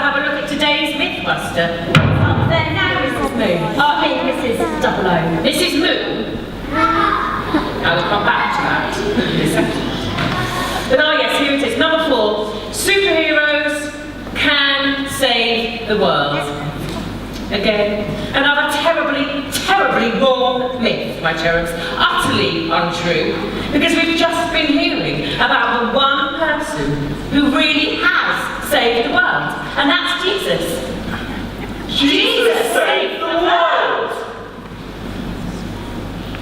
have a look at today's Mythbuster. Up there now, Mrs. Moon. I mean, Mrs. Double O. Mrs. Moon? I'll come back to that in a second. But yes, here it is. Number 4. Superheroes can save the world. Again, another terribly, terribly wrong myth, my cherubs. Utterly untrue. Because we've just been hearing about the one person who really has saved the world. And that's Jesus. Jesus saved the world!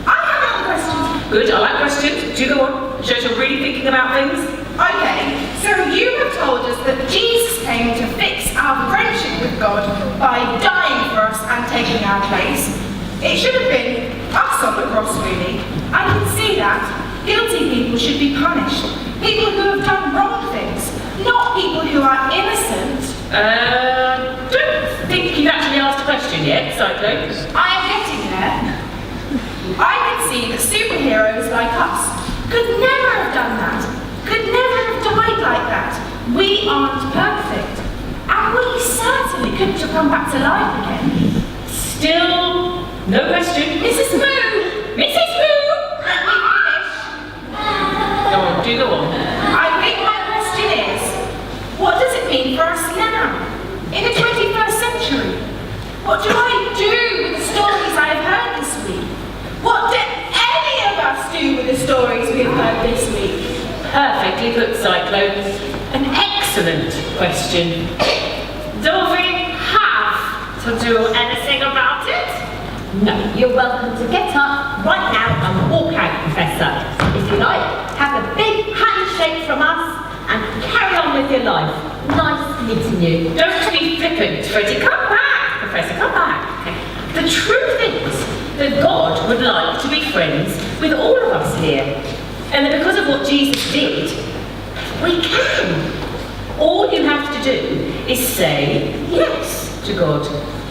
I have another question. Good, I like questions. Do go on. Shows you're really thinking about things. Okay, so you have told us that Jesus came to fix our friendship with God by dying for us and taking our place. It should have been us on the cross, really. I can see that. Guilty people should be punished. People who have done wrong things, not people who are innocent. Don't think you've actually asked a question yet, Cyclone. I am getting there. I can see that superheroes like us could never have done that. Could never have died like that. We aren't perfect. And we certainly couldn't have come back to life again. Still, no question. Mrs. Moo! Mrs. Moo! Let me finish. Go on, do go on. I think my question is, what does it mean for us now? In the 21st century? What do I do with the stories I have heard this week? What do any of us do with the stories we have heard this week? Perfectly put, Cyclone. An excellent question. Do we have to do anything about it? No, you're welcome to get up right now and walk out, Professor. If you like, have a big handshake from us and carry on with your life. Nice meeting you. Don't be flippant, Freddie. Come back, Professor, come back. The truth is that God would like to be friends with all of us here. And that because of what Jesus did, we can. All you have to do is say yes to God.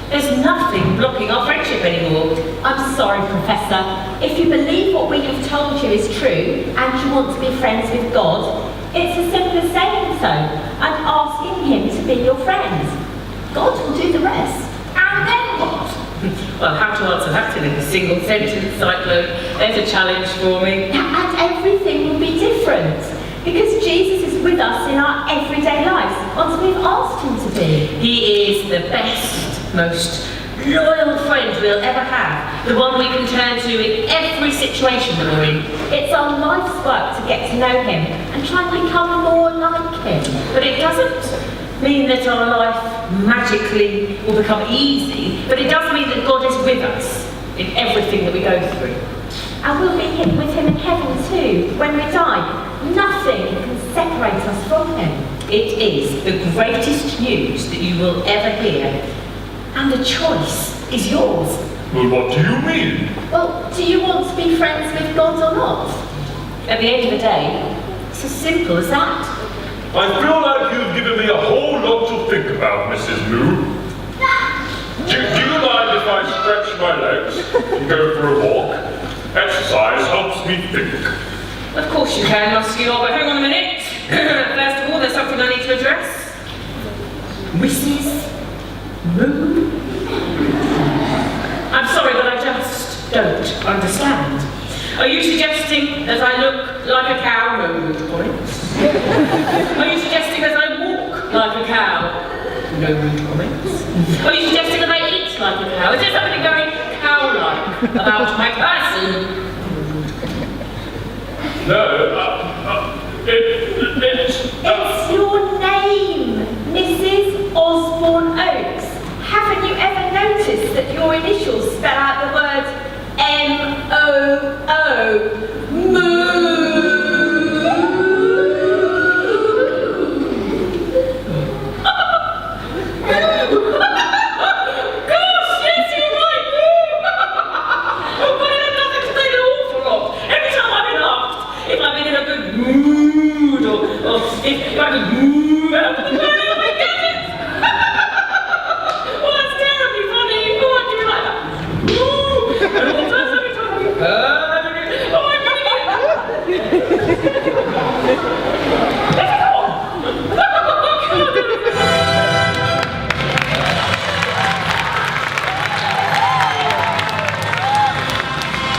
There's nothing blocking our friendship anymore. I'm sorry, Professor. If you believe what we have told you is true and you want to be friends with God, it's as simple as saying so and asking Him to be your friend. God will do the rest. And then what? Well, how to answer that in a single sentence, Cyclone? There's a challenge for me. And everything will be different because Jesus is with us in our everyday lives once we've asked Him to be. He is the best, most loyal friend we'll ever have. The one we can turn to in every situation that we're in. It's our life's work to get to know Him and try and become more like Him. But it doesn't mean that our life magically will become easy, but it does mean that God is with us in everything that we go through. And we'll be with Him in heaven too, when we die. Nothing can separate us from Him. It is the greatest news that you will ever hear. And the choice is yours. Well, what do you mean? Well, do you want to be friends with God or not? At the end of the day, it's as simple as that. I feel like you've given me a whole lot to think about, Mrs. Moo. Do you mind if I stretch my legs and go for a walk? Exercise helps me think. Of course you can, Monsieur, but hang on a minute. First of all, there's something I need to address. Mrs. Moo? I'm sorry, but I just don't understand. Are you suggesting that I look like a cow? No rude comments. Are you suggesting that I walk like a cow? No rude comments. Are you suggesting that I eat like a cow? Is there something very cow-like about my person? No, It's your name, Mrs. Osborne Oakes. Haven't you ever noticed that your initials spell out the word M-O-O,